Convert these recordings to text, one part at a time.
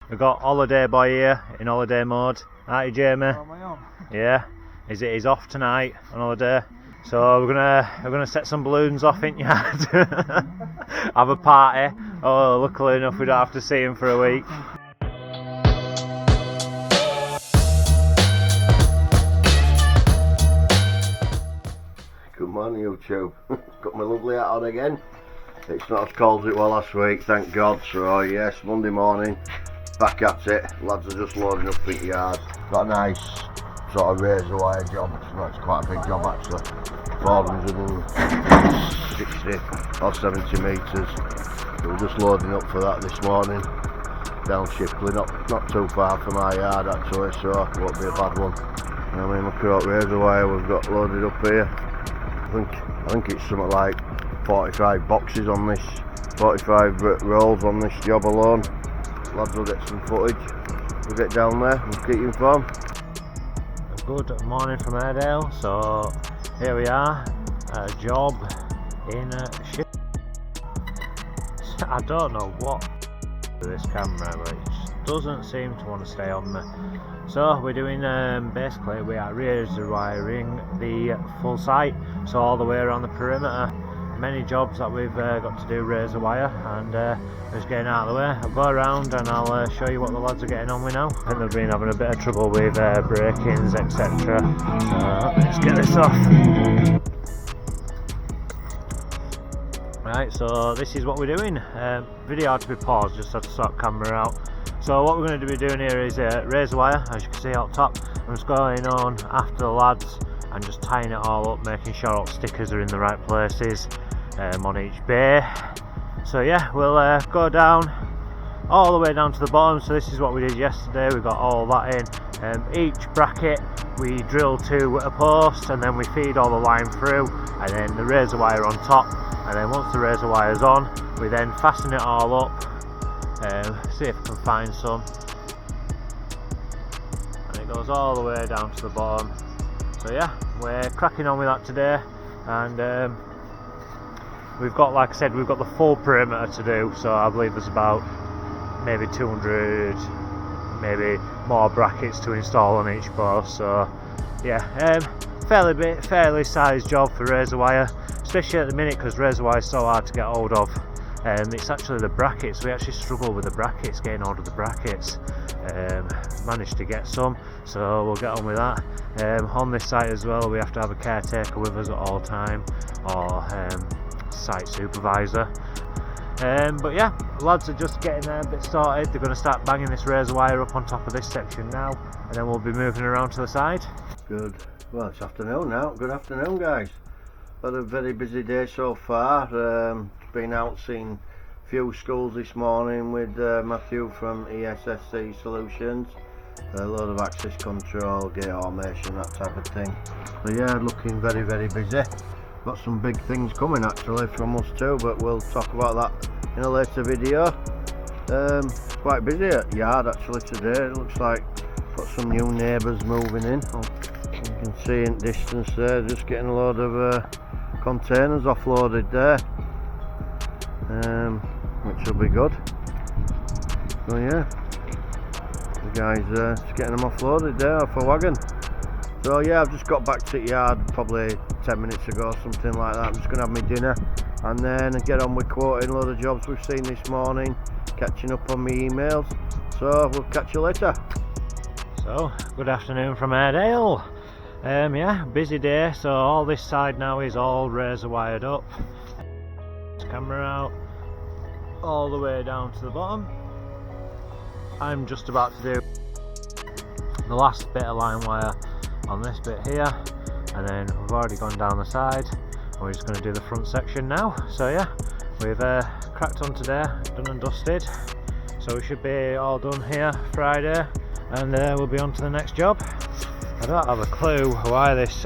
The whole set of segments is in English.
We've got holiday boy here in holiday mode. Aren't you, Jamie? Oh, am I on? Yeah. He's off tonight on holiday. So we're gonna set some balloons off in yard. Have a party. Oh, luckily enough we don't have to see him for a week. Good morning, YouTube. Got my lovely hat on again. It's not as cold as it was last week, thank God. So yes, Monday morning, back at it. Lads are just loading up in the yard. Got a nice sort of razor wire job. It's quite a big job actually. 460 or 70 metres. So we're just loading up for that this morning. Down Shipley, not too far from our yard actually, so it won't be a bad one. I mean, look at that razor wire we've got loaded up here. I think it's something like 45 boxes on this, 45 rolls on this job alone. Lads will get some footage. We'll get down there and keep you informed. Good morning from Airedale. So here we are at a job in Ship. I don't know what with this camera, but it just doesn't seem to want to stay on me. So we're doing basically we are razor wiring the full site, so all the way around the perimeter. Many jobs that we've got to do razor wire, and just getting out of the way. I'll go around and I'll show you what the lads are getting on with now. I think they've been having a bit of trouble with break-ins, etc. Let's get this off. Right, so this is what we're doing. Video had to be paused, just had to sort camera out. So what we're going to be doing here is razor wire, as you can see up top. I'm just going on after the lads and just tying it all up, making sure all stickers are in the right places on each bay. So yeah, we'll go down all the way down to the bottom. So this is what we did yesterday. We got all that in. Each bracket we drill to a post, and then we feed all the line through, and then the razor wire on top. And then once the razor wire's on, we then fasten it all up. See if I can find some. And it goes all the way down to the bottom. So yeah, we're cracking on with that today, and we've got, like I said, we've got the full perimeter to do. So I believe there's about maybe 200, maybe more brackets to install on each post. So yeah, fairly sized job for razor wire, especially at the minute because razor wire is so hard to get hold of. It's actually the brackets. We actually struggle with the brackets, getting hold of the brackets. Managed to get some, so we'll get on with that. On this site as well, we have to have a caretaker with us at all time, or site supervisor. But yeah, lads are just getting there a bit started. They're going to start banging this razor wire up on top of this section now, and then we'll be moving around to the side. Good. Well, it's afternoon now. Good afternoon, guys. Had a very busy day so far. Been out seeing a few schools this morning with Matthew from ESSC Solutions. A load of access control, gate automation, that type of thing. So yeah, looking very busy. Got some big things coming actually from us too, but we'll talk about that in a later video. Quite busy at yard actually today. It looks like got some new neighbours moving in. You can see in distance there, just getting a load of containers offloaded there, which will be good. So yeah, the guys just getting them offloaded there off a wagon. So yeah, I've just got back to the yard probably 10 minutes ago, something like that. I'm just going to have my dinner and then get on with quoting a load of jobs we've seen this morning, catching up on my emails. So we'll catch you later. So good afternoon from Airedale. Yeah, busy day. So all this side now is all razor wired up. Camera out all the way down to the bottom. I'm just about to do the last bit of line wire on this bit here, and then we've already gone down the side. We're just going to do the front section now. So yeah, we've cracked on today, done and dusted. So we should be all done here Friday, and we'll be on to the next job. I don't have a clue why this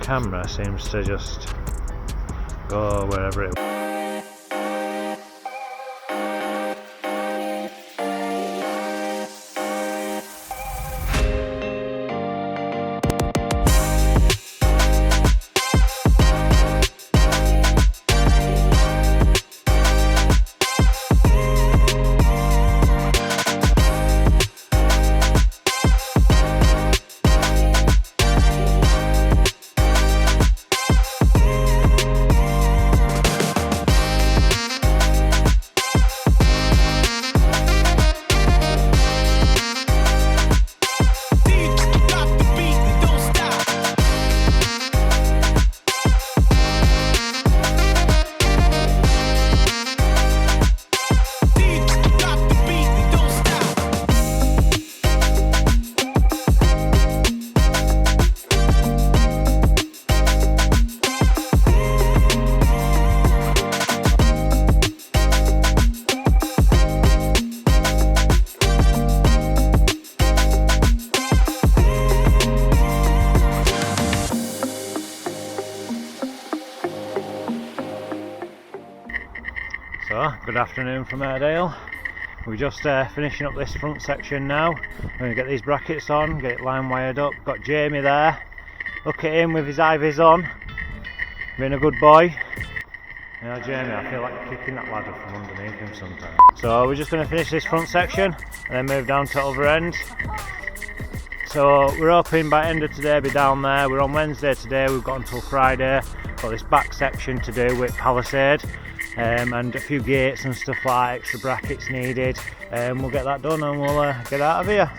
camera seems to just go wherever it. Good afternoon from Airedale. We're just finishing up this front section now. We're going to get these brackets on, get it line wired up. Got Jamie there. Look at him with his ivys on. Being a good boy. You know, Jamie, I feel like kicking that ladder from underneath him sometimes. So we're just going to finish this front section and then move down to the other end. So we're hoping by end of today be down there. We're on Wednesday today, we've got until Friday. Got this back section to do with palisade. And a few gates and stuff like that, extra brackets needed. We'll get that done and we'll get out of here.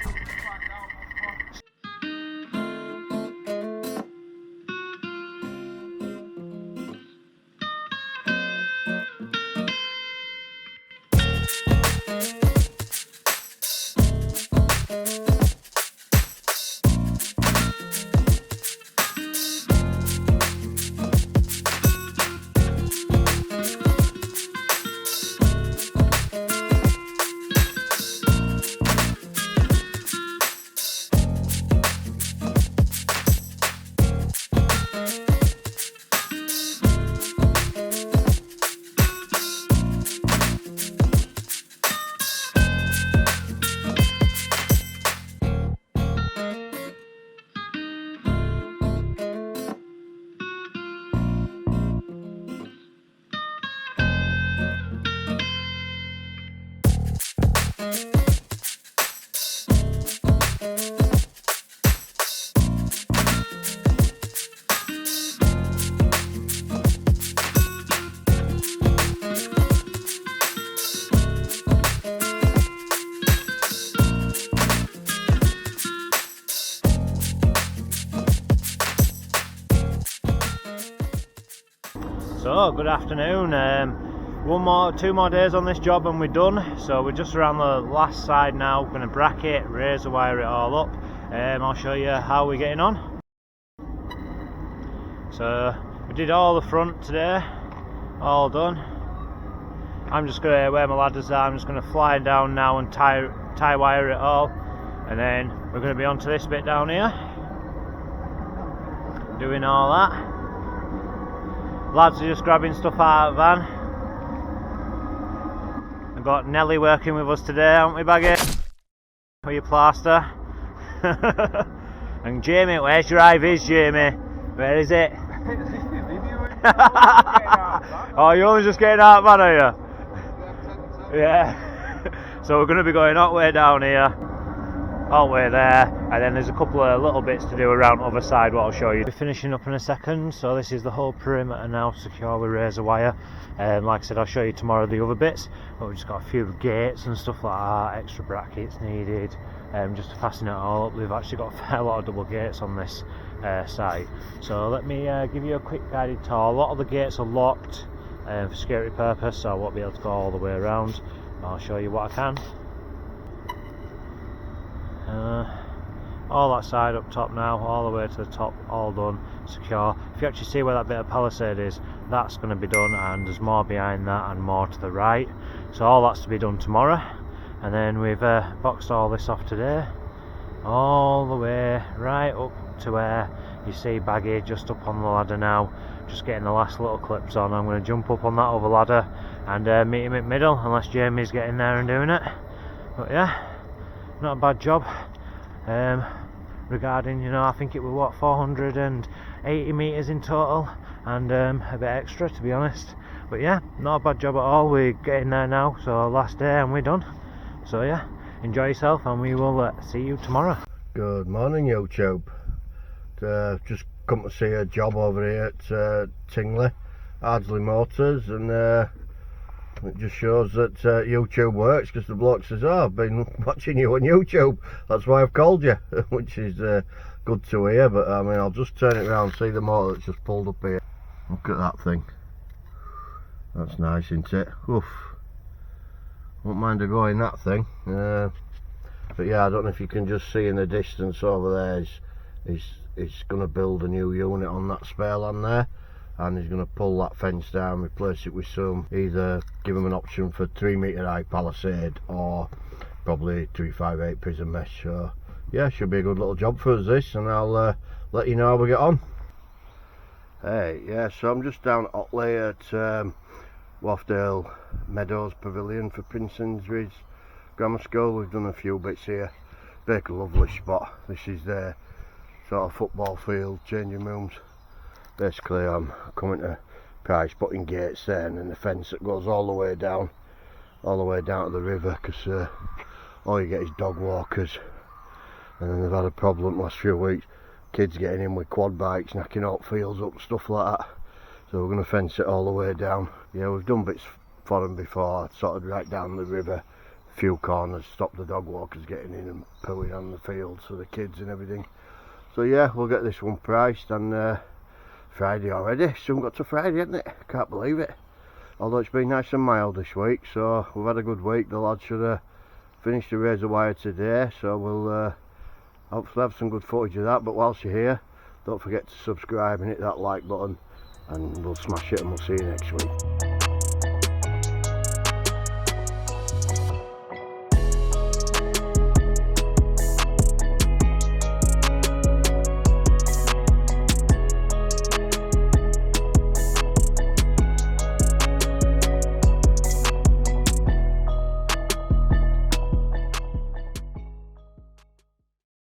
So good afternoon. Two more days on this job and we're done. So we're just around the last side now. Going to bracket, razor wire it all up. I'll show you how we're getting on. So we did all the front today, all done. I'm just going to, where my ladders are, I'm just going to fly down now and tie wire it all, and then we're going to be onto this bit down here, doing all that. Lads are just grabbing stuff out of the van. I've got Nelly working with us today, haven't we, Baggy? With your plaster. And Jamie, where's your IVs, Jamie? Where is it? Oh, you're only just getting out, man, are you? Yeah. So we're going to be going all the way down here, all the way there, and then there's a couple of little bits to do around the other side, what I'll show you. We're finishing up in a second. So this is the whole perimeter now, secure with razor wire. Like I said, I'll show you tomorrow the other bits, but we've just got a few gates and stuff like that, extra brackets needed, just to fasten it all up. We've actually got a fair lot of double gates on this site. So let me give you a quick guided tour. A lot of the gates are locked for security purpose, so I won't be able to go all the way around. I'll show you what I can. All that side up top now, all the way to the top, all done, secure. If you actually see where that bit of palisade is, that's going to be done, and there's more behind that and more to the right. So all that's to be done tomorrow, and then we've boxed all this off today, all the way right up to where you see Baggy just up on the ladder now, just getting the last little clips on. I'm going to jump up on that other ladder and meet him in the middle, unless Jamie's getting there and doing it. But yeah, not a bad job. Regarding, you know, I think it was what, 480 metres in total, and a bit extra, to be honest. But yeah, not a bad job at all. We're getting there now, so last day and we're done. So yeah, enjoy yourself and we will see you tomorrow. Good morning, YouTube. Just come to see a job over here at Tingley, Airedale Motors, and it just shows that YouTube works, because the bloke says, oh, I've been watching you on YouTube, that's why I've called you, which is good to hear. But I mean, I'll just turn it around and see the motor that's just pulled up here. Look at that thing. That's nice, isn't it? Oof. Won't mind a go in that thing. But yeah, I don't know if you can just see in the distance over there, he's going to build a new unit on that spare land there, and he's going to pull that fence down, replace it with some, either give him an option for 3 metre high palisade or probably 358 prison mesh. So yeah, should be a good little job for us this, and I'll let you know how we get on. Hey, yeah, so I'm just down at Otley at Wafdale Meadows Pavilion for Prince Andrews Grammar School. We've done a few bits here. Make a lovely spot. This is their sort of football field, changing rooms. Basically I'm coming to Price, putting gates there, and then the fence that goes all the way down to the river, because all you get is dog walkers. And then they've had a problem last few weeks, kids getting in with quad bikes, knocking out fields up, stuff like that. So we're going to fence it all the way down. Yeah, we've done bits for them before, sort of right down the river, a few corners, stop the dog walkers getting in and pooing on the fields for the kids and everything. So yeah, we'll get this one priced, and Friday already, soon got to Friday, hasn't it? Can't believe it. Although it's been nice and mild this week, so we've had a good week. The lads should have finished the razor wire today, so we'll hopefully have some good footage of that. But whilst you're here, don't forget to subscribe and hit that like button, and we'll smash it, and we'll see you next week.